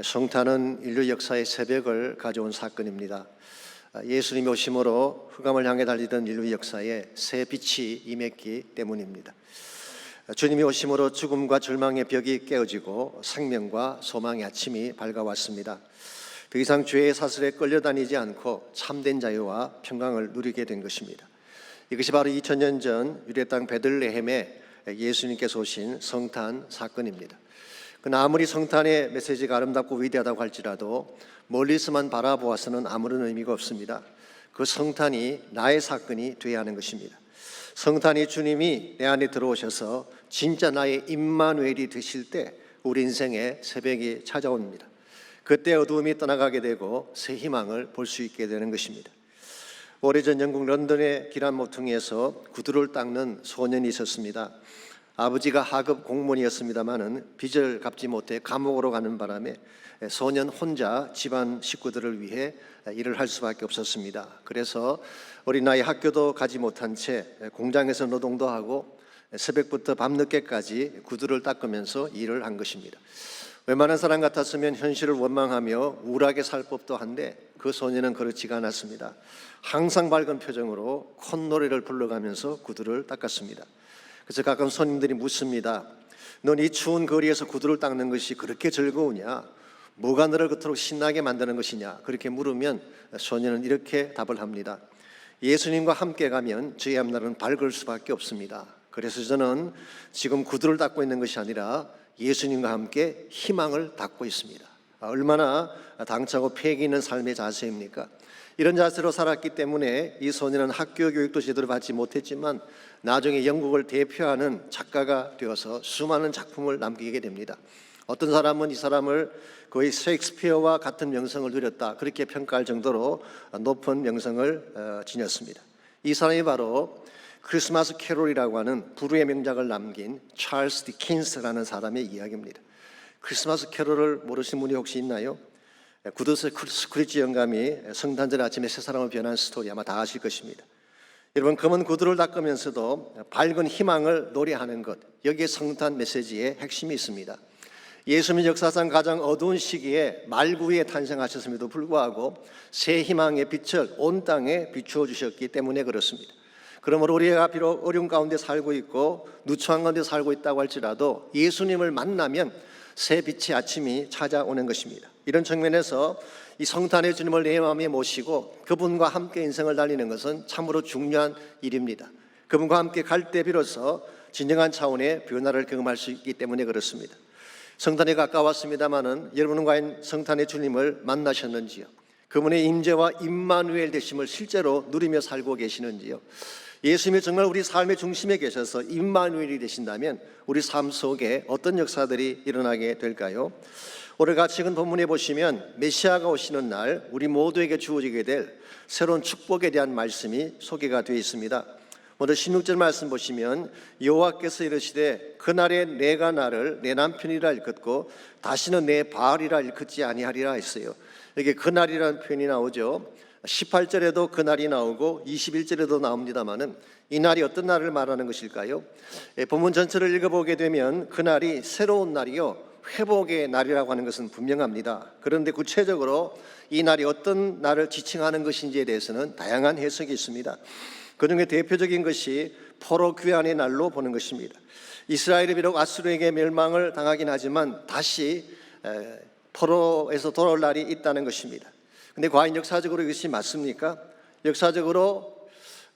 성탄은 인류 역사의 새벽을 가져온 사건입니다. 예수님이 오심으로 흑암을 향해 달리던 인류 역사에 새 빛이 임했기 때문입니다. 주님이 오심으로 죽음과 절망의 벽이 깨어지고 생명과 소망의 아침이 밝아왔습니다. 더 이상 죄의 사슬에 끌려다니지 않고 참된 자유와 평강을 누리게 된 것입니다. 이것이 바로 2000년 전 유대 땅 베들레헴에 예수님께서 오신 성탄 사건입니다. 그러나 아무리 성탄의 메시지가 아름답고 위대하다고 할지라도 멀리서만 바라보아서는 아무런 의미가 없습니다. 그 성탄이 나의 사건이 되어야 하는 것입니다. 성탄이 주님이 내 안에 들어오셔서 진짜 나의 임마누엘이 되실 때 우리 인생의 새벽이 찾아옵니다. 그때 어두움이 떠나가게 되고 새 희망을 볼 수 있게 되는 것입니다. 오래전 영국 런던의 길 한 모퉁이에서 구두를 닦는 소년이 있었습니다. 아버지가 하급 공무원이었습니다마는 빚을 갚지 못해 감옥으로 가는 바람에 소년 혼자 집안 식구들을 위해 일을 할 수밖에 없었습니다. 그래서 어린 나이 학교도 가지 못한 채 공장에서 노동도 하고 새벽부터 밤늦게까지 구두를 닦으면서 일을 한 것입니다. 웬만한 사람 같았으면 현실을 원망하며 우울하게 살 법도 한데 그 소년은 그렇지가 않았습니다. 항상 밝은 표정으로 콧노래를 불러가면서 구두를 닦았습니다. 그래서 가끔 손님들이 묻습니다. 넌 이 추운 거리에서 구두를 닦는 것이 그렇게 즐거우냐? 뭐가 너를 그토록 신나게 만드는 것이냐? 그렇게 물으면 소년은 이렇게 답을 합니다. 예수님과 함께 가면 저희 앞날은 밝을 수밖에 없습니다. 그래서 저는 지금 구두를 닦고 있는 것이 아니라 예수님과 함께 희망을 닦고 있습니다. 얼마나 당차고 패기 있는 삶의 자세입니까? 이런 자세로 살았기 때문에 이 소년은 학교 교육도 제대로 받지 못했지만 나중에 영국을 대표하는 작가가 되어서 수많은 작품을 남기게 됩니다. 어떤 사람은 이 사람을 거의 셰익스피어와 같은 명성을 누렸다, 그렇게 평가할 정도로 높은 명성을 지녔습니다. 이 사람이 바로 크리스마스 캐롤이라고 하는 불후의 명작을 남긴 찰스 디킨스라는 사람의 이야기입니다. 크리스마스 캐롤을 모르시는 분이 혹시 있나요? 구두스 스크리지 영감이 성탄절 아침에 세 사람을 변한 스토리 아마 다 아실 것입니다. 여러분, 검은 구두를 닦으면서도 밝은 희망을 노래하는 것, 여기에 성탄 메시지의 핵심이 있습니다. 예수님 역사상 가장 어두운 시기에 말구위에 탄생하셨음에도 불구하고 새 희망의 빛을 온 땅에 비추어 주셨기 때문에 그렇습니다. 그러므로 우리가 비록 어려운 가운데 살고 있고 누추한 가운데 살고 있다고 할지라도 예수님을 만나면 새 빛의 아침이 찾아오는 것입니다. 이런 측면에서 이 성탄의 주님을 내 마음에 모시고 그분과 함께 인생을 달리는 것은 참으로 중요한 일입니다. 그분과 함께 갈 때 비로소 진정한 차원의 변화를 경험할 수 있기 때문에 그렇습니다. 성탄이 가까웠습니다마는 여러분은 과연 성탄의 주님을 만나셨는지요? 그분의 임재와 임마누엘 되심을 실제로 누리며 살고 계시는지요? 예수님이 정말 우리 삶의 중심에 계셔서 임마누엘이 되신다면 우리 삶 속에 어떤 역사들이 일어나게 될까요? 오늘 같이 읽은 본문에 보시면 메시아가 오시는 날 우리 모두에게 주어지게 될 새로운 축복에 대한 말씀이 소개가 되어 있습니다. 먼저 16절 말씀 보시면 여호와께서 이르시되 그날에 내가 나를 내 남편이라 일컫고 다시는 내 바알이라 일컫지 아니하리라 했어요. 여기 그날이라는 표현이 나오죠. 18절에도 그날이 나오고 21절에도 나옵니다마는 이 날이 어떤 날을 말하는 것일까요? 본문 전체를 읽어보게 되면 그날이 새로운 날이요 회복의 날이라고 하는 것은 분명합니다. 그런데 구체적으로 이 날이 어떤 날을 지칭하는 것인지에 대해서는 다양한 해석이 있습니다. 그중에 대표적인 것이 포로 귀환의 날로 보는 것입니다. 이스라엘이 비록 아수르에게 멸망을 당하긴 하지만 다시 포로에서 돌아올 날이 있다는 것입니다. 근데 과연 역사적으로 이것이 맞습니까? 역사적으로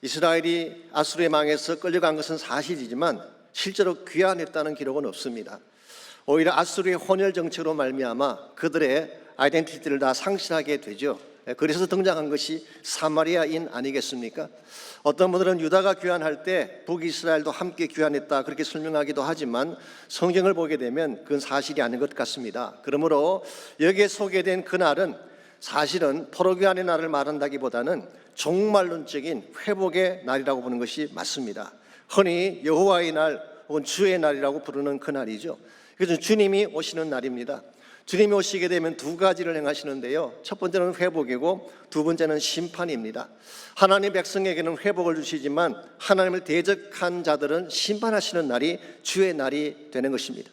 이스라엘이 아수르에 망해서 끌려간 것은 사실이지만 실제로 귀환했다는 기록은 없습니다. 오히려 아수르의 혼혈 정책으로 말미암아 그들의 아이덴티티를 다 상실하게 되죠. 그래서 등장한 것이 사마리아인 아니겠습니까? 어떤 분들은 유다가 귀환할 때 북이스라엘도 함께 귀환했다 그렇게 설명하기도 하지만 성경을 보게 되면 그건 사실이 아닌 것 같습니다. 그러므로 여기에 소개된 그날은 사실은 포로 귀환의 날을 말한다기보다는 종말론적인 회복의 날이라고 보는 것이 맞습니다. 흔히 여호와의 날 혹은 주의 날이라고 부르는 그날이죠. 그래서 주님이 오시는 날입니다. 주님이 오시게 되면 두 가지를 행하시는데요, 첫 번째는 회복이고 두 번째는 심판입니다. 하나님 백성에게는 회복을 주시지만 하나님을 대적한 자들은 심판하시는 날이 주의 날이 되는 것입니다.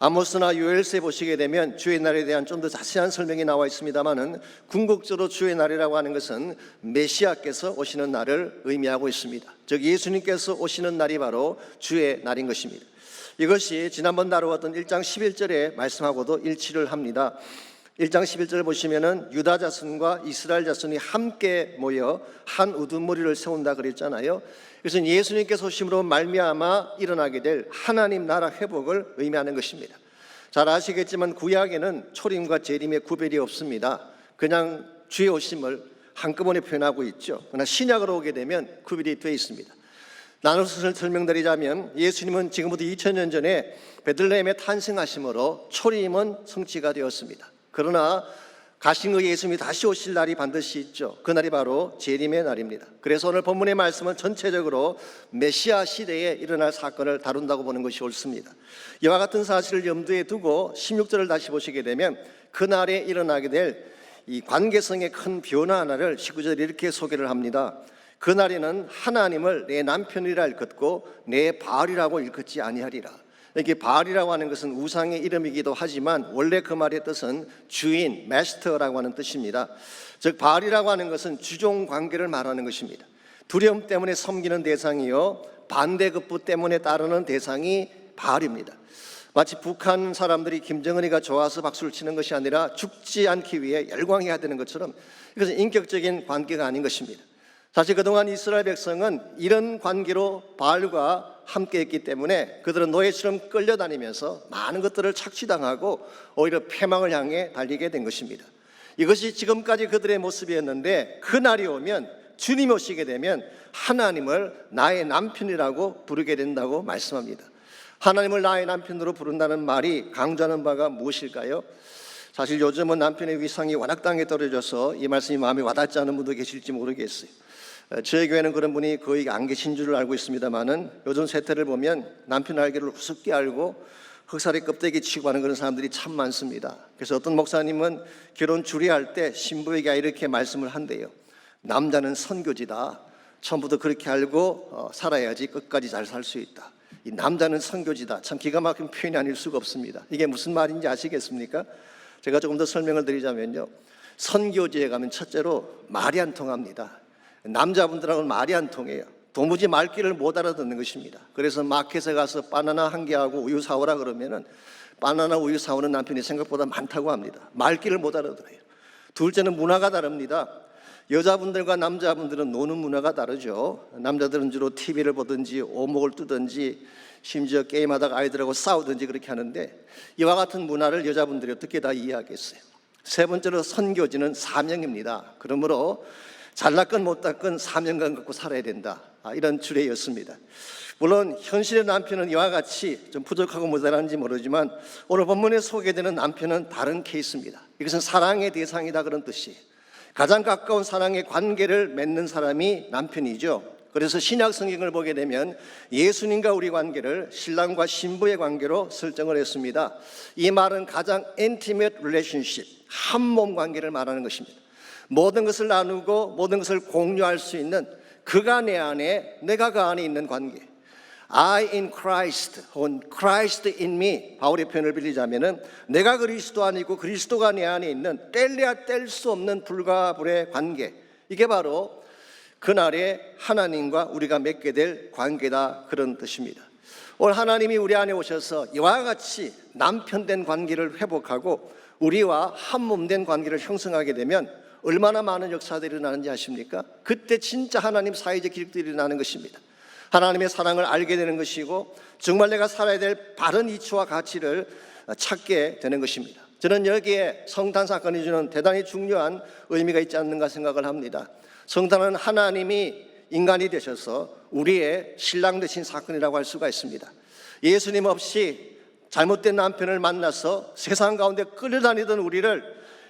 아모스나 요엘서에 보시게 되면 주의 날에 대한 좀 더 자세한 설명이 나와 있습니다만은 궁극적으로 주의 날이라고 하는 것은 메시아께서 오시는 날을 의미하고 있습니다. 즉 예수님께서 오시는 날이 바로 주의 날인 것입니다. 이것이 지난번 다루었던 1장 11절의 말씀하고도 일치를 합니다. 1장 11절을 보시면은 유다 자손과 이스라엘 자손이 함께 모여 한 우두머리를 세운다 그랬잖아요. 그래서 예수님께서 오심으로 말미암아 일어나게 될 하나님 나라 회복을 의미하는 것입니다. 잘 아시겠지만 구약에는 초림과 재림의 구별이 없습니다. 그냥 주의 오심을 한꺼번에 표현하고 있죠. 그러나 신약으로 오게 되면 구별이 되어 있습니다. 나눠서 설명드리자면 예수님은 지금부터 2000년 전에 베들레헴에 탄생하심으로 초림은 성취가 되었습니다. 그러나 가신 그 예수님이 다시 오실 날이 반드시 있죠. 그 날이 바로 재림의 날입니다. 그래서 오늘 본문의 말씀은 전체적으로 메시아 시대에 일어날 사건을 다룬다고 보는 것이 옳습니다. 이와 같은 사실을 염두에 두고 16절을 다시 보시게 되면 그날에 일어나게 될 이 관계성의 큰 변화 하나를 19절에 이렇게 소개를 합니다. 그날에는 하나님을 내 남편이라 일컫고 내 바알이라고 일컫지 아니하리라. 이렇게 바알이라고 하는 것은 우상의 이름이기도 하지만 원래 그 말의 뜻은 주인, 마스터라고 하는 뜻입니다. 즉 바알이라고 하는 것은 주종 관계를 말하는 것입니다. 두려움 때문에 섬기는 대상이요 반대급부 때문에 따르는 대상이 바알입니다. 마치 북한 사람들이 김정은이가 좋아서 박수를 치는 것이 아니라 죽지 않기 위해 열광해야 되는 것처럼 이것은 인격적인 관계가 아닌 것입니다. 사실 그동안 이스라엘 백성은 이런 관계로 바알과 함께했기 때문에 그들은 노예처럼 끌려다니면서 많은 것들을 착취당하고 오히려 패망을 향해 달리게 된 것입니다. 이것이 지금까지 그들의 모습이었는데 그날이 오면 주님이 오시게 되면 하나님을 나의 남편이라고 부르게 된다고 말씀합니다. 하나님을 나의 남편으로 부른다는 말이 강조하는 바가 무엇일까요? 사실 요즘은 남편의 위상이 워낙 땅에 떨어져서 이 말씀이 마음에 와닿지 않은 분도 계실지 모르겠어요. 저희 교회는 그런 분이 거의 안 계신 줄 알고 있습니다만은 요즘 세태를 보면 남편 알기를 우습게 알고 흑살에 껍데기 치고 하는 그런 사람들이 참 많습니다. 그래서 어떤 목사님은 결혼 주례할 때 신부에게 이렇게 말씀을 한대요. 남자는 선교지다. 처음부터 그렇게 알고 살아야지 끝까지 잘 살 수 있다. 이 남자는 선교지다. 참 기가 막힌 표현이 아닐 수가 없습니다. 이게 무슨 말인지 아시겠습니까? 제가 조금 더 설명을 드리자면요. 선교지에 가면 첫째로 말이 안 통합니다. 남자분들하고는 말이 안 통해요. 도무지 말귀를 못 알아듣는 것입니다. 그래서 마켓에 가서 바나나 한 개하고 우유 사오라 그러면은 바나나 우유 사오는 남편이 생각보다 많다고 합니다. 말귀를 못 알아들어요. 둘째는 문화가 다릅니다. 여자분들과 남자분들은 노는 문화가 다르죠. 남자들은 주로 TV를 보든지 오목을 뜨든지 심지어 게임하다가 아이들하고 싸우든지 그렇게 하는데 이와 같은 문화를 여자분들이 어떻게 다 이해하겠어요. 세 번째로 선교지는 사명입니다. 그러므로 잘났건 못났건 사명감 갖고 살아야 된다. 이런 주례였습니다. 물론 현실의 남편은 이와 같이 좀 부족하고 모자란지 모르지만 오늘 본문에 소개되는 남편은 다른 케이스입니다. 이것은 사랑의 대상이다 그런 뜻이에요. 가장 가까운 사랑의 관계를 맺는 사람이 남편이죠. 그래서 신약 성경을 보게 되면 예수님과 우리 관계를 신랑과 신부의 관계로 설정을 했습니다. 이 말은 가장 intimate relationship, 한몸 관계를 말하는 것입니다. 모든 것을 나누고 모든 것을 공유할 수 있는 그가 내 안에 내가 그 안에 있는 관계. I in Christ 혹은 Christ in me, 바울의 표현을 빌리자면은 내가 그리스도 아니고 그리스도가 내 안에 있는 뗄래야 뗄 수 없는 불과 불의 관계. 이게 바로 그날에 하나님과 우리가 맺게 될 관계다 그런 뜻입니다. 오늘 하나님이 우리 안에 오셔서 이와 같이 남편된 관계를 회복하고 우리와 한몸된 관계를 형성하게 되면 얼마나 많은 역사들이 일어나는지 아십니까? 그때 진짜 하나님 사회적 기적들이 일어나는 것입니다. 하나님의 사랑을 알게 되는 것이고 정말 내가 살아야 될 바른 이치와 가치를 찾게 되는 것입니다. 저는 여기에 성탄 사건이 주는 대단히 중요한 의미가 있지 않는가 생각을 합니다. 성탄은 하나님이 인간이 되셔서 우리의 신랑 되신 사건이라고 할 수가 있습니다. 예수님 없이 잘못된 남편을 만나서 세상 가운데 끌려다니던 우리를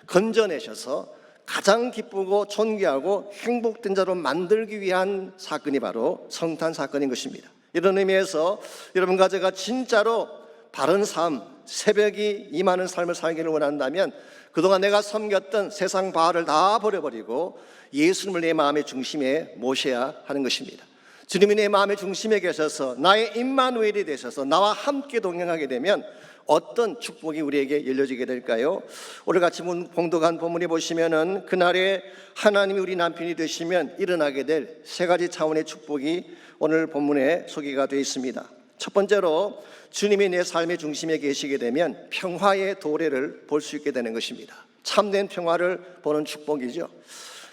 건져내셔서 가장 기쁘고 존귀하고 행복된 자로 만들기 위한 사건이 바로 성탄 사건인 것입니다. 이런 의미에서 여러분과 제가 진짜로 바른 삶, 새벽이 임하는 삶을 살기를 원한다면 그동안 내가 섬겼던 세상 바알을 다 버려버리고 예수님을 내 마음의 중심에 모셔야 하는 것입니다. 주님이 내 마음의 중심에 계셔서 나의 임마누엘이 되셔서 나와 함께 동행하게 되면 어떤 축복이 우리에게 열려지게 될까요? 오늘 같이 봉독한 본문에 보시면은 그날에 하나님이 우리 남편이 되시면 일어나게 될 세 가지 차원의 축복이 오늘 본문에 소개가 되어 있습니다. 첫 번째로 주님이 내 삶의 중심에 계시게 되면 평화의 도래를 볼 수 있게 되는 것입니다. 참된 평화를 보는 축복이죠.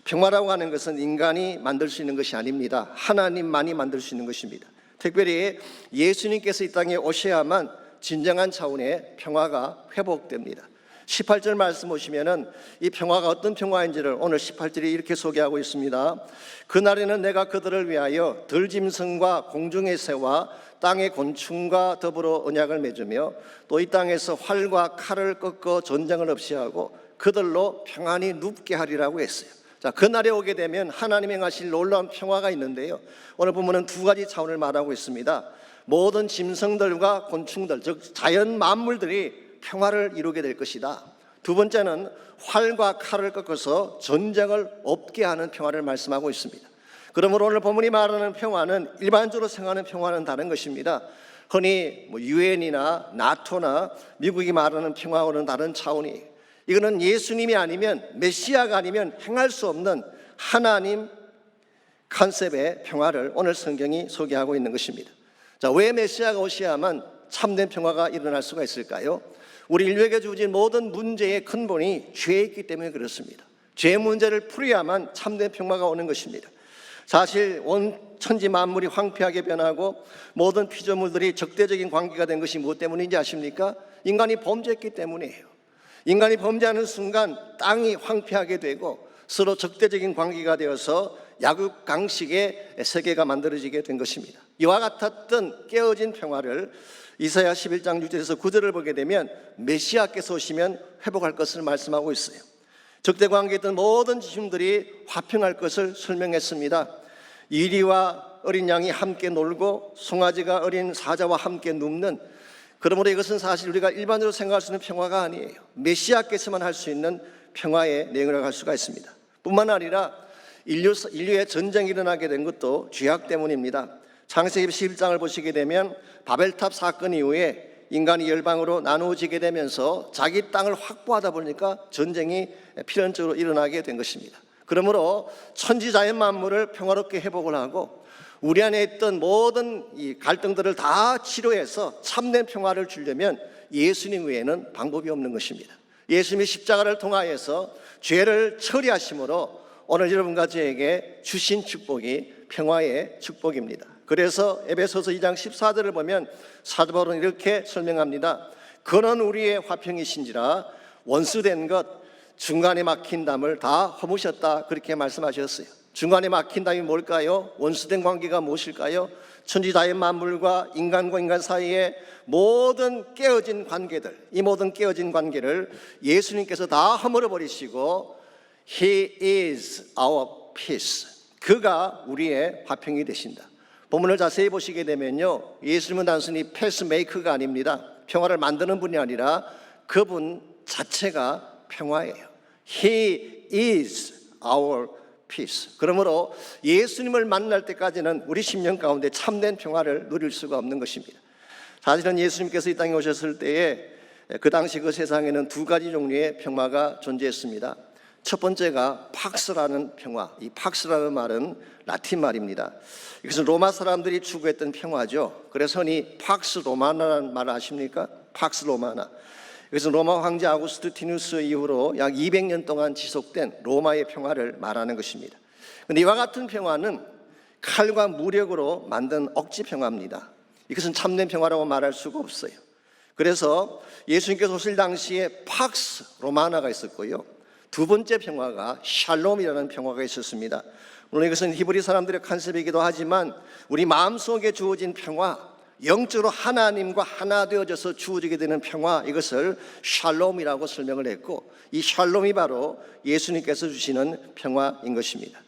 평화라고 하는 것은 인간이 만들 수 있는 것이 아닙니다. 하나님만이 만들 수 있는 것입니다. 특별히 예수님께서 이 땅에 오셔야만 진정한 차원의 평화가 회복됩니다. 18절 말씀 보시면은 이 평화가 어떤 평화인지를 오늘 18절이 이렇게 소개하고 있습니다. 그날에는 내가 그들을 위하여 들짐승과 공중의 새와 땅의 곤충과 더불어 언약을 맺으며 또 이 땅에서 활과 칼을 꺾어 전쟁을 없이 하고 그들로 평안히 눕게 하리라고 했어요. 자, 그날에 오게 되면 하나님이 행하실 놀라운 평화가 있는데요, 오늘 보면은 두 가지 차원을 말하고 있습니다. 모든 짐승들과 곤충들, 즉 자연 만물들이 평화를 이루게 될 것이다. 두 번째는 활과 칼을 꺾어서 전쟁을 없게 하는 평화를 말씀하고 있습니다. 그러므로 오늘 본문이 말하는 평화는 일반적으로 생각하는 평화는 다른 것입니다. 흔히 유엔이나 나토나 미국이 말하는 평화와는 다른 차원이에요. 이거는 예수님이 아니면, 메시아가 아니면 행할 수 없는 하나님 컨셉의 평화를 오늘 성경이 소개하고 있는 것입니다. 자, 왜 메시아가 오셔야만 참된 평화가 일어날 수가 있을까요? 우리 인류에게 주어진 모든 문제의 근본이 죄에 있기 때문에 그렇습니다. 죄 문제를 풀어야만 참된 평화가 오는 것입니다. 사실 온 천지 만물이 황폐하게 변하고 모든 피조물들이 적대적인 관계가 된 것이 무엇 때문인지 아십니까? 인간이 범죄했기 때문이에요. 인간이 범죄하는 순간 땅이 황폐하게 되고 서로 적대적인 관계가 되어서 약육강식의 세계가 만들어지게 된 것입니다. 이와 같았던 깨어진 평화를 이사야 11장 6절에서 9절을 보게 되면 메시아께서 오시면 회복할 것을 말씀하고 있어요. 적대관계에 있던 모든 짐승들이 화평할 것을 설명했습니다. 이리와 어린 양이 함께 놀고 송아지가 어린 사자와 함께 눕는, 그러므로 이것은 사실 우리가 일반적으로 생각할 수 있는 평화가 아니에요. 메시아께서만 할 수 있는 평화의 내용이라고 할 수가 있습니다. 뿐만 아니라 인류의 전쟁이 일어나게 된 것도 죄악 때문입니다. 창세기 11장을 보시게 되면 바벨탑 사건 이후에 인간이 열방으로 나누어지게 되면서 자기 땅을 확보하다 보니까 전쟁이 필연적으로 일어나게 된 것입니다. 그러므로 천지자연 만물을 평화롭게 회복을 하고 우리 안에 있던 모든 이 갈등들을 다 치료해서 참된 평화를 주려면 예수님 외에는 방법이 없는 것입니다. 예수님이 십자가를 통하여서 죄를 처리하심으로 오늘 여러분과 저에게 주신 축복이 평화의 축복입니다. 그래서 에베소서 2장 14절을 보면 사도 바울은 이렇게 설명합니다. 그는 우리의 화평이신지라 원수된 것 중간에 막힌 담을 다 허무셨다, 그렇게 말씀하셨어요. 중간에 막힌 담이 뭘까요? 원수된 관계가 무엇일까요? 천지자연 만물과 인간 사이의 모든 깨어진 관계들, 이 모든 깨어진 관계를 예수님께서 다 허물어 버리시고 He is our peace, 그가 우리의 화평이 되신다. 본문을 자세히 보시게 되면요, 예수님은 단순히 패스메이커가 아닙니다. 평화를 만드는 분이 아니라 그분 자체가 평화예요. He is our peace. 그러므로 예수님을 만날 때까지는 우리 심령 가운데 참된 평화를 누릴 수가 없는 것입니다. 사실은 예수님께서 이 땅에 오셨을 때에 그 당시 그 세상에는 두 가지 종류의 평화가 존재했습니다. 첫 번째가 팍스라는 평화. 이 팍스라는 말은 라틴 말입니다. 이것은 로마 사람들이 추구했던 평화죠. 그래서 흔히 팍스 로마나라는 말을 아십니까? 팍스 로마나. 이것은 로마 황제 아우구스티누스 이후로 약 200년 동안 지속된 로마의 평화를 말하는 것입니다. 그런데 이와 같은 평화는 칼과 무력으로 만든 억지 평화입니다. 이것은 참된 평화라고 말할 수가 없어요. 그래서 예수님께서 오실 당시에 팍스 로마나가 있었고요, 두 번째 평화가 샬롬이라는 평화가 있었습니다. 물론 이것은 히브리 사람들의 컨셉이기도 하지만 우리 마음속에 주어진 평화, 영적으로 하나님과 하나 되어져서 주어지게 되는 평화, 이것을 샬롬이라고 설명을 했고, 이 샬롬이 바로 예수님께서 주시는 평화인 것입니다.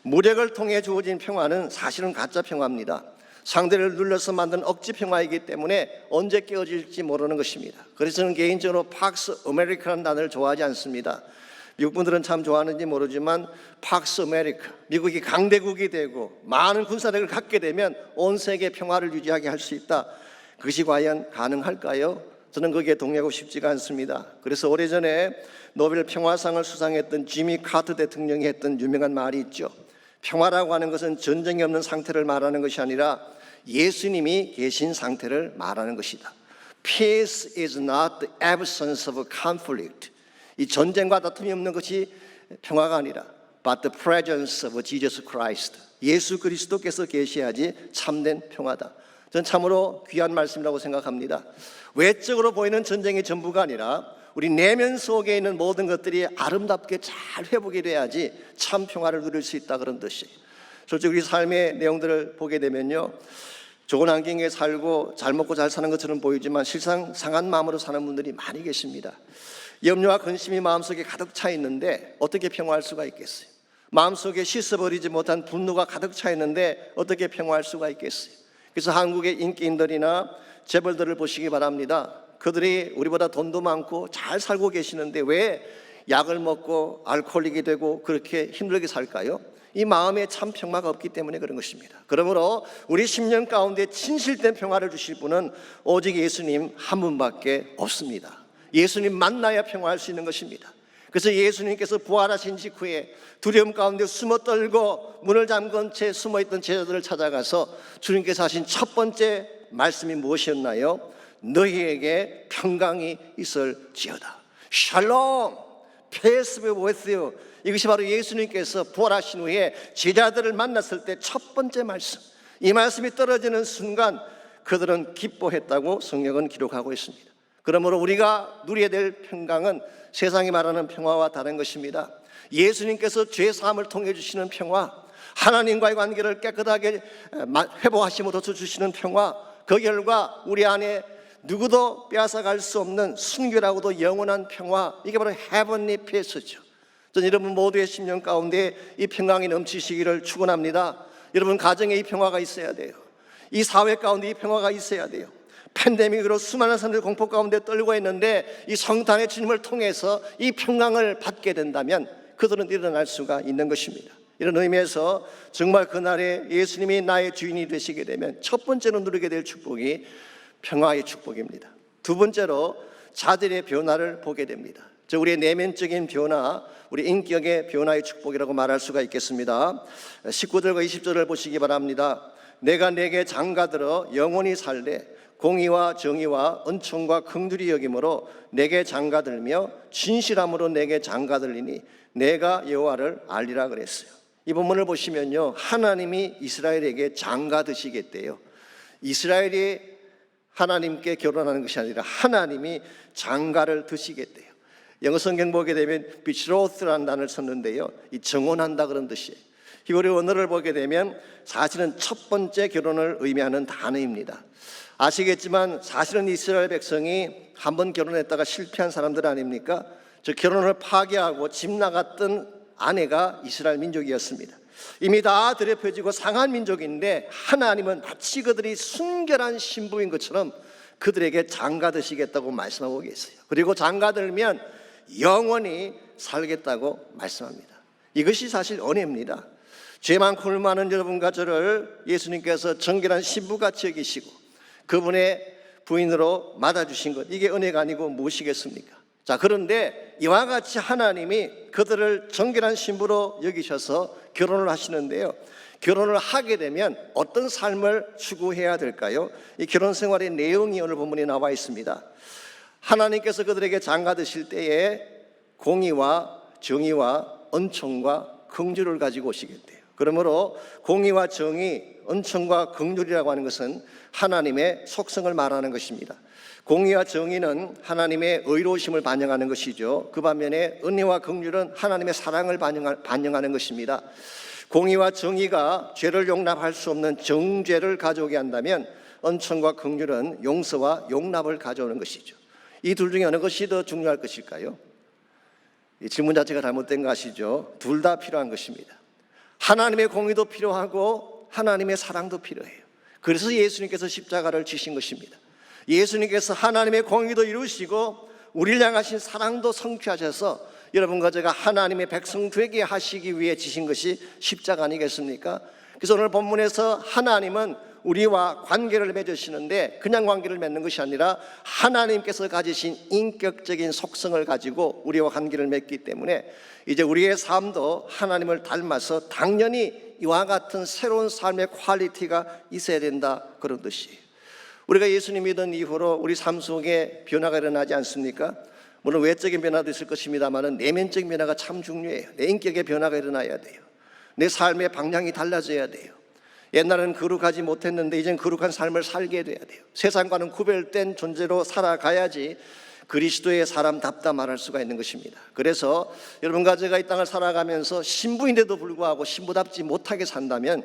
무력을 통해 주어진 평화는 사실은 가짜 평화입니다. 상대를 눌러서 만든 억지 평화이기 때문에 언제 깨어질지 모르는 것입니다. 그래서 저는 개인적으로 팍스 아메리카라는 단어를 좋아하지 않습니다. 미국 분들은 참 좋아하는지 모르지만 팍스 아메리카, 미국이 강대국이 되고 많은 군사력을 갖게 되면 온 세계 평화를 유지하게 할 수 있다. 그것이 과연 가능할까요? 저는 거기에 동의하고 싶지가 않습니다. 그래서 오래전에 노벨 평화상을 수상했던 지미 카터 대통령이 했던 유명한 말이 있죠. 평화라고 하는 것은 전쟁이 없는 상태를 말하는 것이 아니라 예수님이 계신 상태를 말하는 것이다. Peace is not the absence of conflict. 이 전쟁과 다툼이 없는 것이 평화가 아니라 but the presence of Jesus Christ. 예수 그리스도께서 계셔야지 참된 평화다. 저는 참으로 귀한 말씀이라고 생각합니다. 외적으로 보이는 전쟁이 전부가 아니라 우리 내면 속에 있는 모든 것들이 아름답게 잘 회복이 돼야지 참 평화를 누릴 수 있다, 그런 뜻이에요. 솔직히 우리 삶의 내용들을 보게 되면요, 좋은 환경에 살고 잘 먹고 잘 사는 것처럼 보이지만 실상 상한 마음으로 사는 분들이 많이 계십니다. 염려와 근심이 마음속에 가득 차 있는데 어떻게 평화할 수가 있겠어요? 마음속에 씻어버리지 못한 분노가 가득 차 있는데 어떻게 평화할 수가 있겠어요? 그래서 한국의 인기인들이나 재벌들을 보시기 바랍니다. 그들이 우리보다 돈도 많고 잘 살고 계시는데 왜 약을 먹고 알코올릭이 되고 그렇게 힘들게 살까요? 이 마음에 참 평화가 없기 때문에 그런 것입니다. 그러므로 우리 심령 가운데 진실된 평화를 주실 분은 오직 예수님 한 분밖에 없습니다. 예수님 만나야 평화할 수 있는 것입니다. 그래서 예수님께서 부활하신 직후에 두려움 가운데 숨어 떨고 문을 잠근 채 숨어있던 제자들을 찾아가서 주님께서 하신 첫 번째 말씀이 무엇이었나요? 너희에게 평강이 있을지어다. 샬롬, peace be with you. 이것이 바로 예수님께서 부활하신 후에 제자들을 만났을 때 첫 번째 말씀. 이 말씀이 떨어지는 순간 그들은 기뻐했다고 성경은 기록하고 있습니다. 그러므로 우리가 누려야 될 평강은 세상이 말하는 평화와 다른 것입니다. 예수님께서 죄 사함을 통해 주시는 평화, 하나님과의 관계를 깨끗하게 회복하심으로써 주시는 평화, 그 결과 우리 안에 누구도 빼앗아갈 수 없는 순결하고도 영원한 평화, 이게 바로 heavenly peace죠. 저는 여러분 모두의 심령 가운데 이 평강이 넘치시기를 축원합니다. 여러분 가정에 이 평화가 있어야 돼요. 이 사회 가운데 이 평화가 있어야 돼요. 팬데믹으로 수많은 사람들이 공포 가운데 떨고 있는데 이 성탄의 주님을 통해서 이 평강을 받게 된다면 그들은 일어날 수가 있는 것입니다. 이런 의미에서 정말 그날에 예수님이 나의 주인이 되시게 되면 첫 번째로 누리게 될 축복이 평화의 축복입니다. 두 번째로 자질의 변화를 보게 됩니다. 즉 우리의 내면적인 변화, 우리 인격의 변화의 축복이라고 말할 수가 있겠습니다. 19절과 20절을 보시기 바랍니다. 내가 내게 장가들어 영원히 살되 공의와 정의와 은총과 긍휼히 여김으로 내게 장가들며 진실함으로 내게 장가들리니 내가 여호와를 알리라 그랬어요. 이 본문을 보시면요, 하나님이 이스라엘에게 장가드시겠대요. 이스라엘이 하나님께 결혼하는 것이 아니라 하나님이 장가를 드시겠대요. 영어 성경 보게 되면 betroth라는 단어를 썼는데요, 이 정혼한다 그런 뜻이에요. 히브리 원어를 보게 되면 사실은 첫 번째 결혼을 의미하는 단어입니다. 아시겠지만 사실은 이스라엘 백성이 한 번 결혼했다가 실패한 사람들 아닙니까? 저 결혼을 파괴하고 집 나갔던 아내가 이스라엘 민족이었습니다. 이미 다 더럽혀지고 상한 민족인데 하나님은 마치 그들이 순결한 신부인 것처럼 그들에게 장가드시겠다고 말씀하고 계세요. 그리고 장가들면 영원히 살겠다고 말씀합니다. 이것이 사실 은혜입니다. 죄 많고 많은 여러분과 저를 예수님께서 정결한 신부같이 여기시고 그분의 부인으로 맞아주신 것, 이게 은혜가 아니고 무엇이겠습니까? 자, 그런데 이와 같이 하나님이 그들을 정결한 신부로 여기셔서 결혼을 하시는데요, 결혼을 하게 되면 어떤 삶을 추구해야 될까요? 이 결혼 생활의 내용이 오늘 본문에 나와 있습니다. 하나님께서 그들에게 장가드실 때에 공의와 정의와 은총과 긍휼을 가지고 오시겠대요. 그러므로 공의와 정의, 은총과 긍휼이라고 하는 것은 하나님의 속성을 말하는 것입니다. 공의와 정의는 하나님의 의로우심을 반영하는 것이죠. 그 반면에 은혜와 긍휼은 하나님의 사랑을 반영하는 것입니다. 공의와 정의가 죄를 용납할 수 없는 정죄를 가져오게 한다면 은총과 긍휼은 용서와 용납을 가져오는 것이죠. 이 둘 중에 어느 것이 더 중요할 것일까요? 이 질문 자체가 잘못된 거 아시죠? 둘 다 필요한 것입니다. 하나님의 공의도 필요하고 하나님의 사랑도 필요해요. 그래서 예수님께서 십자가를 지신 것입니다. 예수님께서 하나님의 공의도 이루시고 우리를 향하신 사랑도 성취하셔서 여러분과 제가 하나님의 백성 되게 하시기 위해 지신 것이 십자가 아니겠습니까? 그래서 오늘 본문에서 하나님은 우리와 관계를 맺으시는데 그냥 관계를 맺는 것이 아니라 하나님께서 가지신 인격적인 속성을 가지고 우리와 관계를 맺기 때문에 이제 우리의 삶도 하나님을 닮아서 당연히 이와 같은 새로운 삶의 퀄리티가 있어야 된다, 그런 뜻이에요. 우리가 예수님 믿은 이후로 우리 삶 속에 변화가 일어나지 않습니까? 물론 외적인 변화도 있을 것입니다만 내면적인 변화가 참 중요해요. 내 인격의 변화가 일어나야 돼요. 내 삶의 방향이 달라져야 돼요. 옛날에는 거룩하지 못했는데 이제는 거룩한 삶을 살게 돼야 돼요. 세상과는 구별된 존재로 살아가야지 그리스도의 사람답다 말할 수가 있는 것입니다. 그래서 여러분과 제가 이 땅을 살아가면서 신부인데도 불구하고 신부답지 못하게 산다면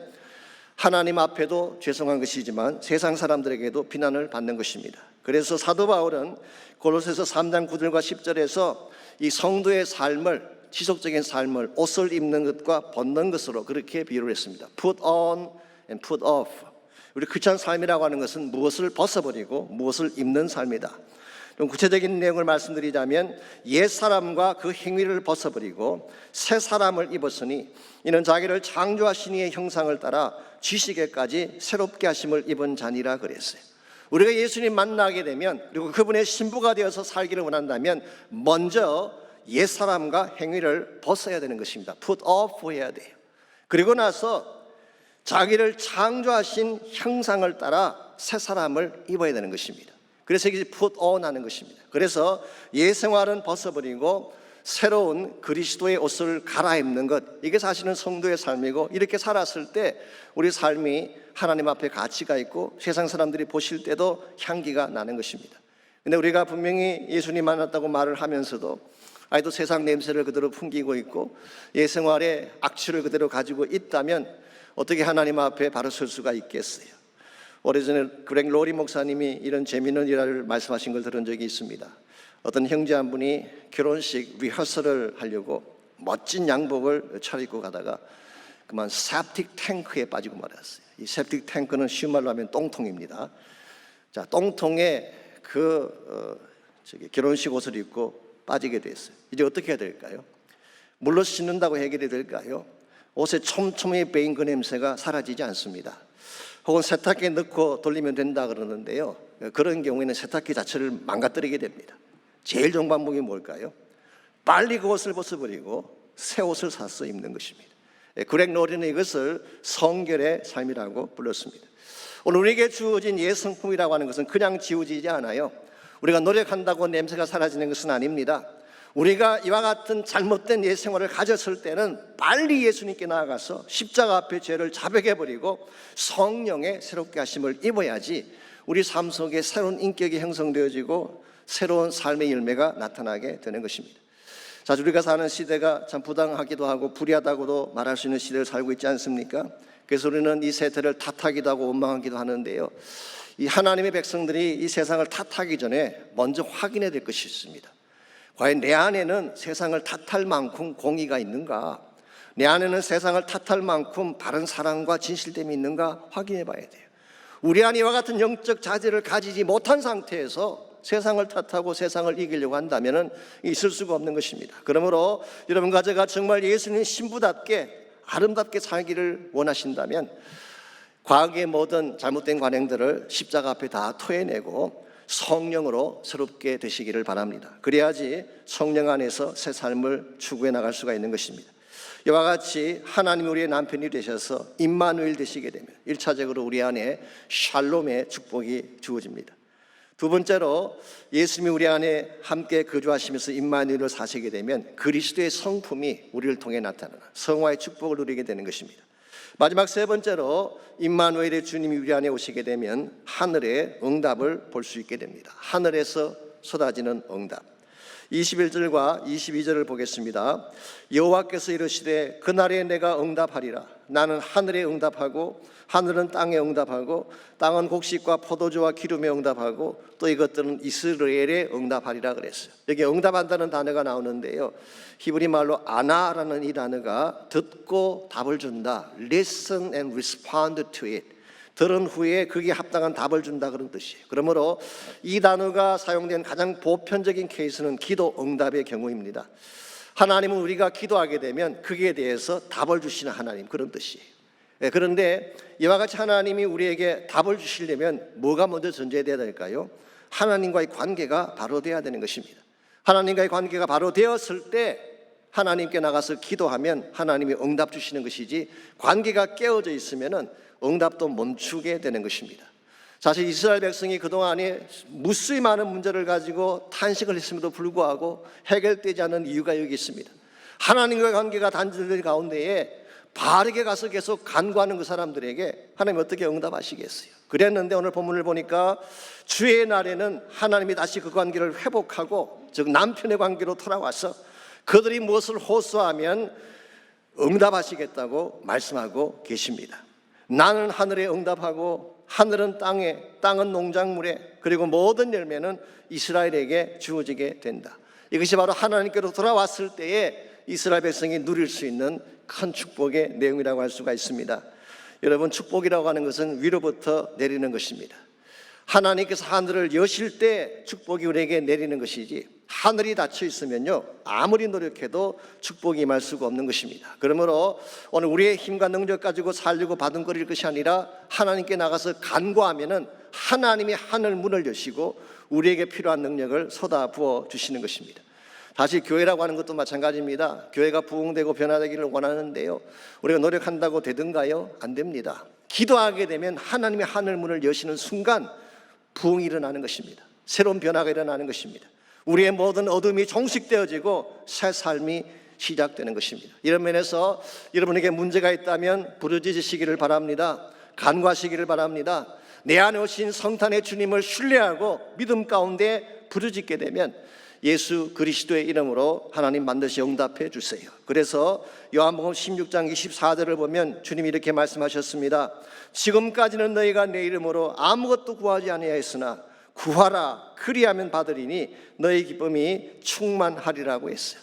하나님 앞에도 죄송한 것이지만 세상 사람들에게도 비난을 받는 것입니다. 그래서 사도 바울은 골로새서 3장 9절과 10절에서 이 성도의 삶을, 지속적인 삶을 옷을 입는 것과 벗는 것으로 그렇게 비유를 했습니다. Put on and put off. 우리 크리스천 삶이라고 하는 것은 무엇을 벗어버리고 무엇을 입는 삶이다. 좀 구체적인 내용을 말씀드리자면 옛사람과 그 행위를 벗어버리고 새 사람을 입었으니 이는 자기를 창조하신 이의 형상을 따라 지식에까지 새롭게 하심을 입은 자니라 그랬어요. 우리가 예수님 만나게 되면 그리고 그분의 신부가 되어서 살기를 원한다면 먼저 옛사람과 행위를 벗어야 되는 것입니다. Put off 해야 돼요. 그리고 나서 자기를 창조하신 형상을 따라 새 사람을 입어야 되는 것입니다. 그래서 이게 put on 하는 것입니다. 그래서 옛 생활은 벗어버리고 새로운 그리스도의 옷을 갈아입는 것, 이게 사실은 성도의 삶이고 이렇게 살았을 때 우리 삶이 하나님 앞에 가치가 있고 세상 사람들이 보실 때도 향기가 나는 것입니다. 근데 우리가 분명히 예수님 만났다고 말을 하면서도 아직도 세상 냄새를 그대로 풍기고 있고 옛 생활의 악취를 그대로 가지고 있다면 어떻게 하나님 앞에 바로 설 수가 있겠어요? 오래전에 그렉 로리 목사님이 이런 재미있는 일화를 말씀하신 걸 들은 적이 있습니다. 어떤 형제 한 분이 결혼식 리허설을 하려고 멋진 양복을 차려입고 가다가 그만 세프틱 탱크에 빠지고 말았어요. 이 세프틱 탱크는 쉬운 말로 하면 똥통입니다. 자, 똥통에 결혼식 옷을 입고 빠지게 됐어요. 이제 어떻게 해야 될까요? 물로 씻는다고 해결이 될까요? 옷에 촘촘히 배인 그 냄새가 사라지지 않습니다. 혹은 세탁기에 넣고 돌리면 된다 그러는데요, 그런 경우에는 세탁기 자체를 망가뜨리게 됩니다. 제일 좋은 방법이 뭘까요? 빨리 그 옷을 벗어버리고 새 옷을 사서 입는 것입니다. 그렉 로리는 이것을 성결의 삶이라고 불렀습니다. 오늘 우리에게 주어진 옛 성품이라고 하는 것은 그냥 지워지지 않아요. 우리가 노력한다고 냄새가 사라지는 것은 아닙니다. 우리가 이와 같은 잘못된 옛 생활을 가졌을 때는 빨리 예수님께 나아가서 십자가 앞에 죄를 자백해버리고 성령의 새롭게 하심을 입어야지 우리 삶 속에 새로운 인격이 형성되어지고 새로운 삶의 열매가 나타나게 되는 것입니다. 자, 우리가 사는 시대가 참 부당하기도 하고 불의하다고도 말할 수 있는 시대를 살고 있지 않습니까? 그래서 우리는 이 세대를 탓하기도 하고 원망하기도 하는데요, 이 하나님의 백성들이 이 세상을 탓하기 전에 먼저 확인해야 될 것이 있습니다. 과연 내 안에는 세상을 탓할 만큼 공의가 있는가? 내 안에는 세상을 탓할 만큼 바른 사랑과 진실됨이 있는가? 확인해 봐야 돼요. 우리 안에 이와 같은 영적 자질을 가지지 못한 상태에서 세상을 탓하고 세상을 이기려고 한다면 있을 수가 없는 것입니다. 그러므로 여러분과 제가 정말 예수님 신부답게 아름답게 살기를 원하신다면 과거의 모든 잘못된 관행들을 십자가 앞에 다 토해내고 성령으로 새롭게 되시기를 바랍니다. 그래야지 성령 안에서 새 삶을 추구해 나갈 수가 있는 것입니다. 이와 같이 하나님이 우리의 남편이 되셔서 임마누엘 되시게 되면 1차적으로 우리 안에 샬롬의 축복이 주어집니다. 두 번째로 예수님이 우리 안에 함께 거주하시면서 임마누엘을 사시게 되면 그리스도의 성품이 우리를 통해 나타나는 성화의 축복을 누리게 되는 것입니다. 마지막 세 번째로 임마누엘의 주님이 우리 안에 오시게 되면 하늘의 응답을 볼 수 있게 됩니다. 하늘에서 쏟아지는 응답. 21절과 22절을 보겠습니다. 여호와께서 이르시되 그날에 내가 응답하리라. 나는 하늘에 응답하고 하늘은 땅에 응답하고 땅은 곡식과 포도주와 기름에 응답하고 또 이것들은 이스라엘에 응답하리라 그랬어요. 여기 응답한다는 단어가 나오는데요, 히브리 말로 아나라는 이 단어가 듣고 답을 준다, listen and respond to it, 들은 후에 거기에 합당한 답을 준다, 그런 뜻이에요. 그러므로 이 단어가 사용된 가장 보편적인 케이스는 기도 응답의 경우입니다. 하나님은 우리가 기도하게 되면 거기에 대해서 답을 주시는 하나님, 그런 뜻이에요. 그런데 이와 같이 하나님이 우리에게 답을 주시려면 뭐가 먼저 전제돼야 될까요? 하나님과의 관계가 바로 돼야 되는 것입니다. 하나님과의 관계가 바로 되었을 때 하나님께 나가서 기도하면 하나님이 응답 주시는 것이지, 관계가 깨어져 있으면 응답도 멈추게 되는 것입니다. 사실 이스라엘 백성이 그동안에 무수히 많은 문제를 가지고 탄식을 했음에도 불구하고 해결되지 않은 이유가 여기 있습니다. 하나님과의 관계가 단절된 가운데에 바르게 가서 계속 간구하는 그 사람들에게 하나님 어떻게 응답하시겠어요? 그랬는데 오늘 본문을 보니까 주의 날에는 하나님이 다시 그 관계를 회복하고, 즉 남편의 관계로 돌아와서 그들이 무엇을 호소하면 응답하시겠다고 말씀하고 계십니다. 나는 하늘에 응답하고 하늘은 땅에, 땅은 농작물에, 그리고 모든 열매는 이스라엘에게 주어지게 된다. 이것이 바로 하나님께로 돌아왔을 때에 이스라엘 백성이 누릴 수 있는 큰 축복의 내용이라고 할 수가 있습니다. 여러분, 축복이라고 하는 것은 위로부터 내리는 것입니다. 하나님께서 하늘을 여실 때 축복이 우리에게 내리는 것이지, 하늘이 닫혀 있으면요 아무리 노력해도 축복이 임할 수가 없는 것입니다. 그러므로 오늘 우리의 힘과 능력 가지고 살려고 바둥거릴 것이 아니라 하나님께 나가서 간구하면은 하나님이 하늘 문을 여시고 우리에게 필요한 능력을 쏟아부어 주시는 것입니다. 다시 교회라고 하는 것도 마찬가지입니다. 교회가 부흥되고 변화되기를 원하는데요, 우리가 노력한다고 되든가요? 안 됩니다. 기도하게 되면 하나님의 하늘 문을 여시는 순간 부흥이 일어나는 것입니다. 새로운 변화가 일어나는 것입니다. 우리의 모든 어둠이 종식되어지고 새 삶이 시작되는 것입니다. 이런 면에서 여러분에게 문제가 있다면 부르짖으시기를 바랍니다. 간구하시기를 바랍니다. 내 안에 오신 성탄의 주님을 신뢰하고 믿음 가운데 부르짖게 되면 예수 그리스도의 이름으로 하나님 반드시 응답해 주세요. 그래서 요한복음 16장 24절을 보면 주님이 이렇게 말씀하셨습니다. 지금까지는 너희가 내 이름으로 아무것도 구하지 아니하였으나 구하라, 그리하면 받으리니 너희 기쁨이 충만하리라고 했어요.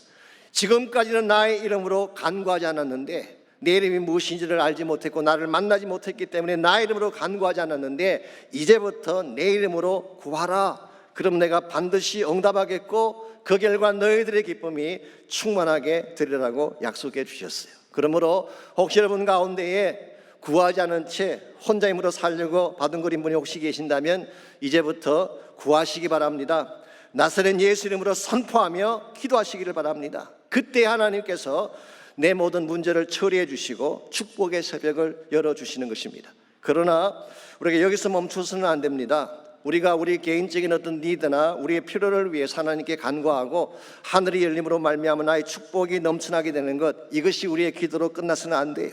지금까지는 나의 이름으로 간구하지 않았는데, 내 이름이 무엇인지를 알지 못했고 나를 만나지 못했기 때문에 나의 이름으로 간구하지 않았는데, 이제부터 내 이름으로 구하라, 그럼 내가 반드시 응답하겠고 그 결과 너희들의 기쁨이 충만하게 되리라고 약속해 주셨어요. 그러므로 혹시 여러분 가운데에 구하지 않은 채 혼자 힘으로 살려고 바둥거린 분이 혹시 계신다면 이제부터 구하시기 바랍니다. 나사렛 예수 이름으로 선포하며 기도하시기를 바랍니다. 그때 하나님께서 내 모든 문제를 처리해 주시고 축복의 새벽을 열어주시는 것입니다. 그러나 우리가 여기서 멈춰서는 안 됩니다. 우리가 우리 개인적인 어떤 니드나 우리의 필요를 위해 하나님께 간구하고 하늘이 열림으로 말미암아 나의 축복이 넘쳐나게 되는 것, 이것이 우리의 기도로 끝나서는 안 돼요.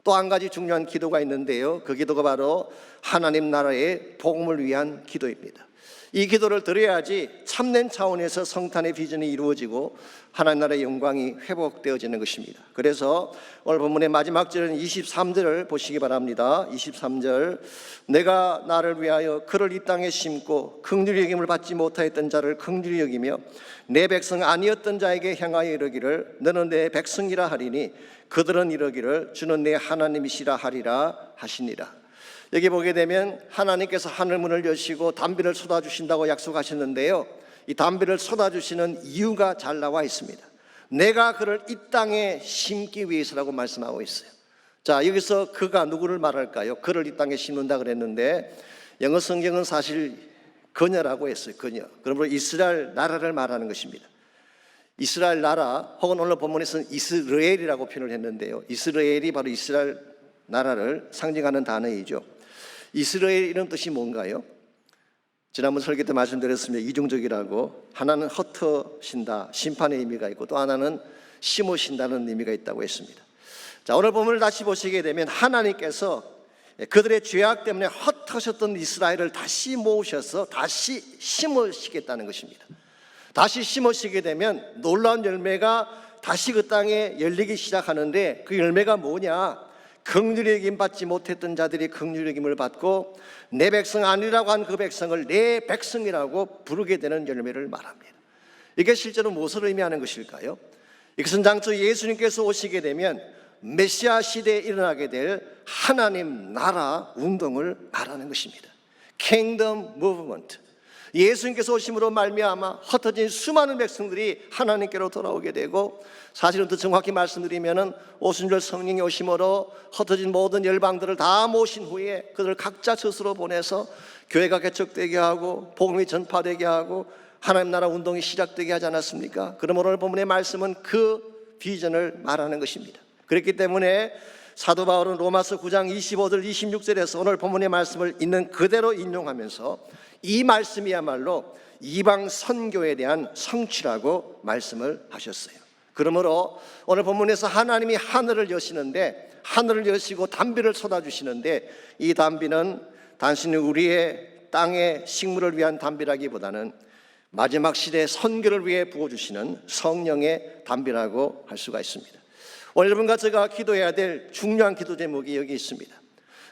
또 한 가지 중요한 기도가 있는데요, 그 기도가 바로 하나님 나라의 복음을 위한 기도입니다. 이 기도를 드려야지 참된 차원에서 성탄의 비전이 이루어지고 하나님 나라의 영광이 회복되어지는 것입니다. 그래서 오늘 본문의 마지막 절은 23절을 보시기 바랍니다. 23절, 내가 나를 위하여 그를 이 땅에 심고 긍휼히 여김을 받지 못하였던 자를 긍휼히 여기며 내 백성 아니었던 자에게 향하여 이르기를 너는 내 백성이라 하리니 그들은 이르기를 주는 내 하나님이시라 하리라 하시니라. 여기 보게 되면 하나님께서 하늘문을 여시고 담비를 쏟아주신다고 약속하셨는데요, 이 담비를 쏟아주시는 이유가 잘 나와 있습니다. 내가 그를 이 땅에 심기 위해서라고 말씀하고 있어요. 자, 여기서 그가 누구를 말할까요? 그를 이 땅에 심는다 그랬는데 영어 성경은 사실 그녀라고 했어요. 그녀. 그러므로 이스라엘 나라를 말하는 것입니다. 이스라엘 나라, 혹은 오늘 본문에서는 이스라엘이라고 표현을 했는데요, 이스라엘이 바로 이스라엘 나라를 상징하는 단어이죠. 이스라엘 이런 뜻이 뭔가요? 지난번 설교 때 말씀드렸습니다. 이중적이라고. 하나는 흩어신다, 심판의 의미가 있고, 또 하나는 심으신다는 의미가 있다고 했습니다. 자, 오늘 본문을 다시 보시게 되면 하나님께서 그들의 죄악 때문에 흩어졌던 이스라엘을 다시 모으셔서 다시 심으시겠다는 것입니다. 다시 심으시게 되면 놀라운 열매가 다시 그 땅에 열리기 시작하는데, 그 열매가 뭐냐? 긍휼히 여김 받지 못했던 자들이 긍휼히 여김을 받고 내 백성 아니라고 한 그 백성을 내 백성이라고 부르게 되는 열매를 말합니다. 이게 실제로 무엇을 의미하는 것일까요? 이것은 장차 예수님께서 오시게 되면 메시아 시대에 일어나게 될 하나님 나라 운동을 말하는 것입니다. Kingdom Movement. 예수님께서 오심으로 말미암아 흩어진 수많은 백성들이 하나님께로 돌아오게 되고, 사실은 더 정확히 말씀드리면은 오순절 성령이 오심으로 흩어진 모든 열방들을 다 모신 후에 그들 각자 스스로 보내서 교회가 개척되게 하고 복음이 전파되게 하고 하나님 나라 운동이 시작되게 하지 않았습니까? 그러므로 오늘 본문의 말씀은 그 비전을 말하는 것입니다. 그렇기 때문에 사도 바울은 로마서 9장 25절 26절에서 오늘 본문의 말씀을 있는 그대로 인용하면서 이 말씀이야말로 이방 선교에 대한 성취라고 말씀을 하셨어요. 그러므로 오늘 본문에서 하나님이 하늘을 여시는데, 하늘을 여시고 단비를 쏟아주시는데, 이 단비는 단순히 우리의 땅의 식물을 위한 단비라기보다는 마지막 시대의 선교를 위해 부어주시는 성령의 단비라고 할 수가 있습니다. 오늘 여러분과 제가 기도해야 될 중요한 기도 제목이 여기 있습니다.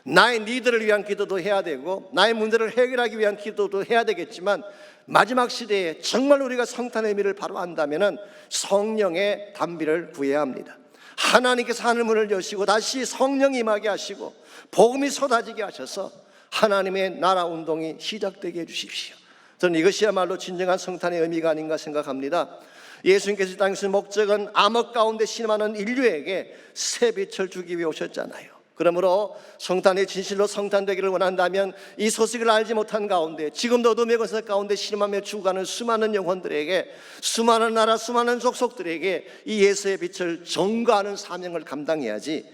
나의 니들을 위한 기도도 해야 되고 나의 문제를 해결하기 위한 기도도 해야 되겠지만, 마지막 시대에 정말 우리가 성탄의 의미를 바로 안다면 성령의 단비를 구해야 합니다. 하나님께서 하늘문을 여시고 다시 성령이 임하게 하시고 복음이 쏟아지게 하셔서 하나님의 나라 운동이 시작되게 해주십시오. 저는 이것이야말로 진정한 성탄의 의미가 아닌가 생각합니다. 예수님께서 이 땅에서 목적은 암흑 가운데 신음하는 인류에게 새 빛을 주기 위해 오셨잖아요. 그러므로 성탄의 진실로 성탄되기를 원한다면 이 소식을 알지 못한 가운데 지금도 어둠의 권세 가운데 신음하며 죽어가는 수많은 영혼들에게, 수많은 나라 수많은 족속들에게 이 예수의 빛을 전가하는 사명을 감당해야지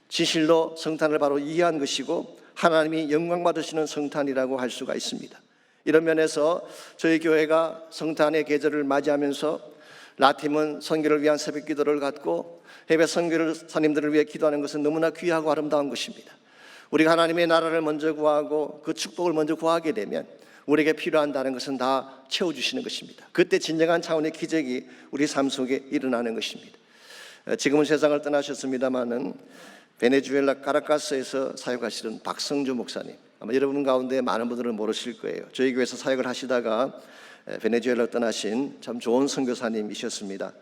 진실로 성탄을 바로 이해한 것이고 하나님이 영광 받으시는 성탄이라고 할 수가 있습니다. 이런 면에서 저희 교회가 성탄의 계절을 맞이하면서 라팀은 선교를 위한 새벽 기도를 갖고 해외 선교사님들을 위해 기도하는 것은 너무나 귀하고 아름다운 것입니다. 우리가 하나님의 나라를 먼저 구하고 그 축복을 먼저 구하게 되면 우리에게 필요한다는 것은 다 채워주시는 것입니다. 그때 진정한 차원의 기적이 우리 삶 속에 일어나는 것입니다. 지금은 세상을 떠나셨습니다마는 베네수엘라 카라카스에서 사역하시는 박성주 목사님, 아마 여러분 가운데 많은 분들은 모르실 거예요. 저희 교회에서 사역을 하시다가 베네수엘라 떠나신 참 좋은 선교사님이셨습니다.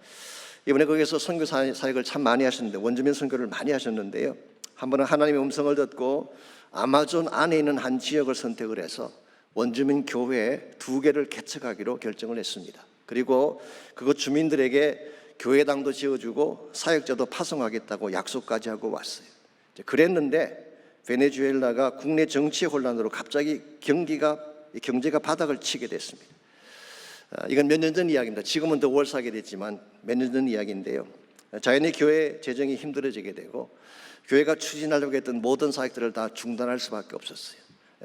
이번에 거기서 선교 사역을 참 많이 하셨는데, 원주민 선교를 많이 하셨는데요, 한 번은 하나님의 음성을 듣고 아마존 안에 있는 한 지역을 선택을 해서 원주민 교회 2개를 개척하기로 결정을 했습니다. 그리고 그곳 주민들에게 교회당도 지어주고 사역자도 파송하겠다고 약속까지 하고 왔어요. 그랬는데 베네수엘라가 국내 정치 혼란으로 갑자기 경제가 바닥을 치게 됐습니다. 이건 몇 년 전 이야기입니다. 지금은 더 월사하게 됐지만 몇 년 전 이야기인데요, 자연히 교회 재정이 힘들어지게 되고 교회가 추진하려고 했던 모든 사역들을 다 중단할 수밖에 없었어요.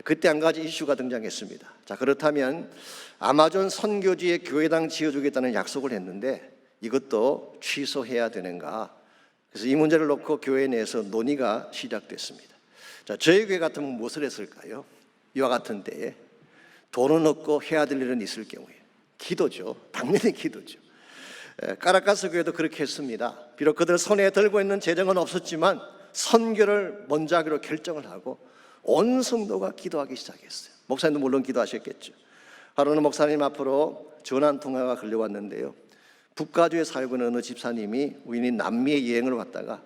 그때 한 가지 이슈가 등장했습니다. 자, 그렇다면 아마존 선교지에 교회당 지어주겠다는 약속을 했는데 이것도 취소해야 되는가? 그래서 이 문제를 놓고 교회 내에서 논의가 시작됐습니다. 자, 저희 교회 같으면 무엇을 했을까요? 이와 같은 때에 돈은 없고 해야 될 일은 있을 경우에 기도죠. 당연히 기도죠. 카라카스 교회도 그렇게 했습니다. 비록 그들 손에 들고 있는 재정은 없었지만 선교를 먼저 하기로 결정을 하고 온 성도가 기도하기 시작했어요. 목사님도 물론 기도하셨겠죠. 하루는 목사님 앞으로 전화 통화가 걸려왔는데요, 북가주에 살고 있는 어느 집사님이 우연히 남미에 여행을 왔다가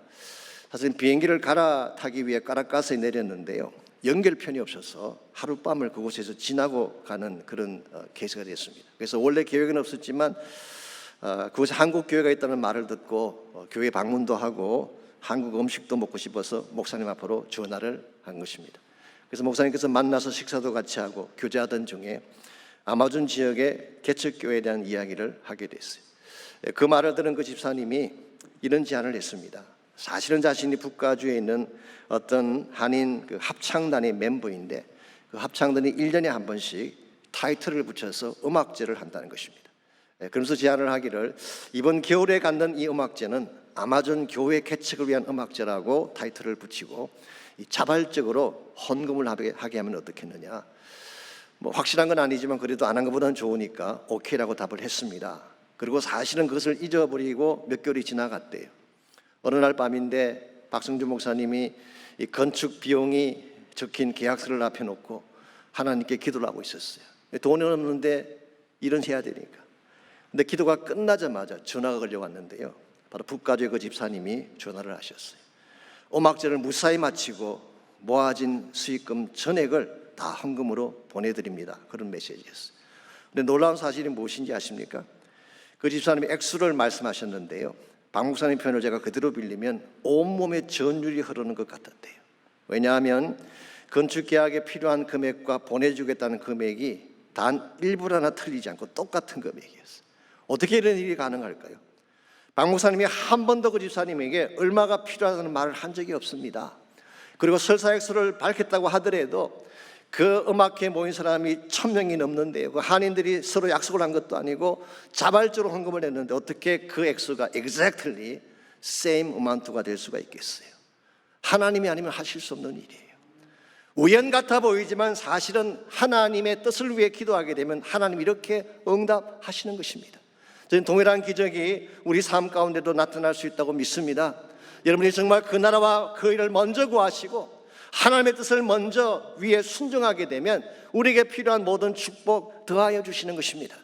사실 비행기를 갈아타기 위해 카라카스에 내렸는데요, 연결편이 없어서 하룻밤을 그곳에서 지나고 가는 그런 케이스가 됐습니다. 그래서 원래 계획은 없었지만 그곳에 한국 교회가 있다는 말을 듣고 교회 방문도 하고 한국 음식도 먹고 싶어서 목사님 앞으로 전화를 한 것입니다. 그래서 목사님께서 만나서 식사도 같이 하고 교제하던 중에 아마존 지역의 개척교회에 대한 이야기를 하게 됐어요. 그 말을 들은 그 집사님이 이런 제안을 했습니다. 사실은 자신이 북가주에 있는 어떤 한인 그 합창단의 멤버인데 그 합창단이 1년에 한 번씩 타이틀을 붙여서 음악제를 한다는 것입니다. 그러면서 제안을 하기를 이번 겨울에 갖는 이 음악제는 아마존 교회 개척을 위한 음악제라고 타이틀을 붙이고 자발적으로 헌금을 하게 하면 어떻겠느냐. 뭐 확실한 건 아니지만 그래도 안 한 것보다는 좋으니까 오케이라고 답을 했습니다. 그리고 사실은 그것을 잊어버리고 몇 개월이 지나갔대요. 어느 날 밤인데 박성주 목사님이 이 건축 비용이 적힌 계약서를 앞에 놓고 하나님께 기도를 하고 있었어요. 돈은 없는데 일은 해야 되니까. 근데 기도가 끝나자마자 전화가 걸려왔는데요, 바로 북가주의 그 집사님이 전화를 하셨어요. 음악제를 무사히 마치고 모아진 수익금 전액을 다 헌금으로 보내드립니다. 그런 메시지였어요. 근데 놀라운 사실이 무엇인지 아십니까? 그 집사님이 액수를 말씀하셨는데요, 박 목사님 표현을 제가 그대로 빌리면 온몸에 전율이 흐르는 것 같던데요. 왜냐하면 건축계약에 필요한 금액과 보내주겠다는 금액이 단 1불 하나 틀리지 않고 똑같은 금액이었어요. 어떻게 이런 일이 가능할까요? 박 목사님이 한 번도 그 집사님에게 얼마가 필요하다는 말을 한 적이 없습니다. 그리고 설사액수를 밝혔다고 하더라도 그 음악회에 모인 사람이 1000명이 넘는데요, 그 한인들이 서로 약속을 한 것도 아니고 자발적으로 헌금을 했는데 어떻게 그 액수가 exactly same amount가 될 수가 있겠어요? 하나님이 아니면 하실 수 없는 일이에요. 우연 같아 보이지만 사실은 하나님의 뜻을 위해 기도하게 되면 하나님이 이렇게 응답하시는 것입니다. 저는 동일한 기적이 우리 삶 가운데도 나타날 수 있다고 믿습니다. 여러분이 정말 그 나라와 그 일을 먼저 구하시고 하나님의 뜻을 먼저 위에 순종하게 되면 우리에게 필요한 모든 축복 더하여 주시는 것입니다.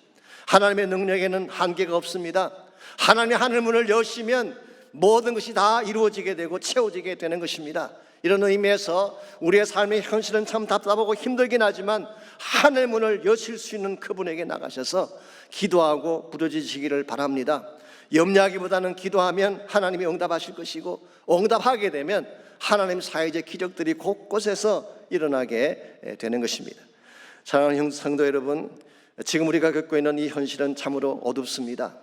하나님의 능력에는 한계가 없습니다. 하나님의 하늘문을 여시면 모든 것이 다 이루어지게 되고 채워지게 되는 것입니다. 이런 의미에서 우리의 삶의 현실은 참 답답하고 힘들긴 하지만 하늘문을 여실 수 있는 그분에게 나가셔서 기도하고 부르짖으시기를 바랍니다. 염려하기보다는 기도하면 하나님이 응답하실 것이고, 응답하게 되면 하나님 사회적 기적들이 곳곳에서 일어나게 되는 것입니다. 사랑하는 성도 여러분, 지금 우리가 겪고 있는 이 현실은 참으로 어둡습니다.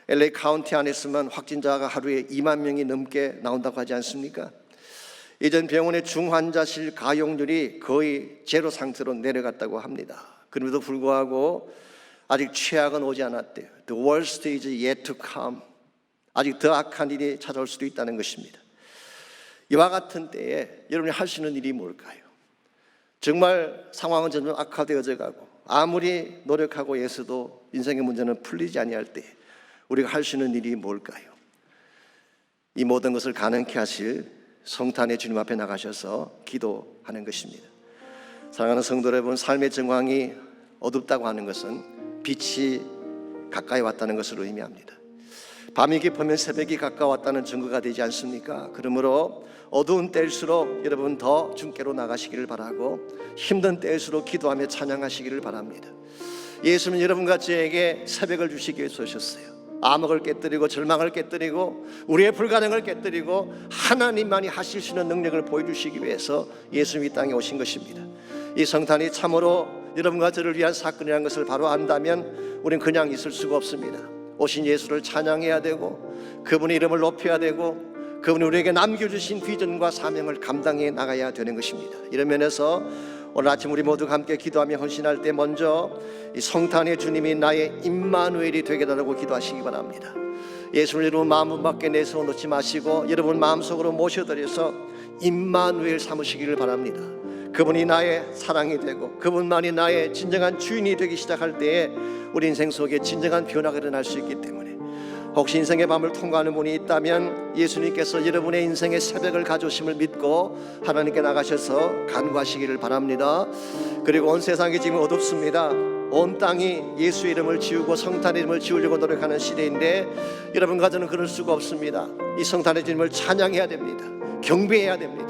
LA 카운티 안에서만 확진자가 하루에 2만 명이 넘게 나온다고 하지 않습니까? 이전 병원의 중환자실 가용률이 거의 제로 상태로 내려갔다고 합니다. 그럼에도 불구하고 아직 최악은 오지 않았대요. The worst is yet to come. 아직 더 악한 일이 찾아올 수도 있다는 것입니다. 이와 같은 때에 여러분이 할 수 있는 일이 뭘까요? 정말 상황은 점점 악화되어져 가고 아무리 노력하고 애써도 인생의 문제는 풀리지 아니할 때 우리가 할 수 있는 일이 뭘까요? 이 모든 것을 가능케 하실 성탄의 주님 앞에 나가셔서 기도하는 것입니다. 사랑하는 성도 여러분, 삶의 정황이 어둡다고 하는 것은 빛이 가까이 왔다는 것을 의미합니다. 밤이 깊으면 새벽이 가까웠다는 증거가 되지 않습니까? 그러므로 어두운 때일수록 여러분 더 주께로 나가시기를 바라고, 힘든 때일수록 기도하며 찬양하시기를 바랍니다. 예수는 여러분과 저에게 새벽을 주시기 위해서 오셨어요. 암흑을 깨뜨리고 절망을 깨뜨리고 우리의 불가능을 깨뜨리고 하나님만이 하실 수 있는 능력을 보여주시기 위해서 예수님이 땅에 오신 것입니다. 이 성탄이 참으로 여러분과 저를 위한 사건이라는 것을 바로 안다면 우리는 그냥 있을 수가 없습니다. 오신 예수를 찬양해야 되고 그분의 이름을 높여야 되고 그분이 우리에게 남겨주신 비전과 사명을 감당해 나가야 되는 것입니다. 이런 면에서 오늘 아침 우리 모두 함께 기도하며 헌신할 때 먼저 이 성탄의 주님이 나의 임마누엘이 되게 달라고 기도하시기 바랍니다. 예수를 여러분 마음 밖에 내세워 놓지 마시고 여러분 마음속으로 모셔드려서 임마누엘 삼으시기를 바랍니다. 그분이 나의 사랑이 되고 그분만이 나의 진정한 주인이 되기 시작할 때에 우리 인생 속에 진정한 변화가 일어날 수 있기 때문에 혹시 인생의 밤을 통과하는 분이 있다면 예수님께서 여러분의 인생의 새벽을 가져오심을 믿고 하나님께 나가셔서 간구하시기를 바랍니다. 그리고 온 세상이 지금 어둡습니다. 온 땅이 예수의 이름을 지우고 성탄의 이름을 지우려고 노력하는 시대인데 여러분과 저는 그럴 수가 없습니다. 이 성탄의 주님을 찬양해야 됩니다. 경배해야 됩니다.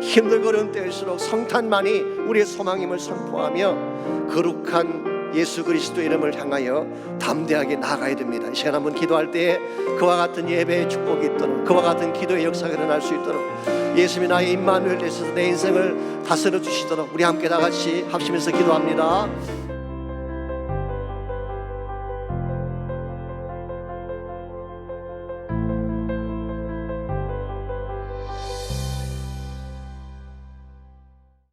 힘들고 어려운 때일수록 성탄만이 우리의 소망임을 선포하며 거룩한 예수 그리스도 이름을 향하여 담대하게 나아가야 됩니다. 이 시간 한번 기도할 때에 그와 같은 예배의 축복이 있도록, 그와 같은 기도의 역사가 일어날 수 있도록 예수님이 나의 임마누엘 되셔서 내 인생을 다스려 주시도록 우리 함께 다 같이 합심해서 기도합니다.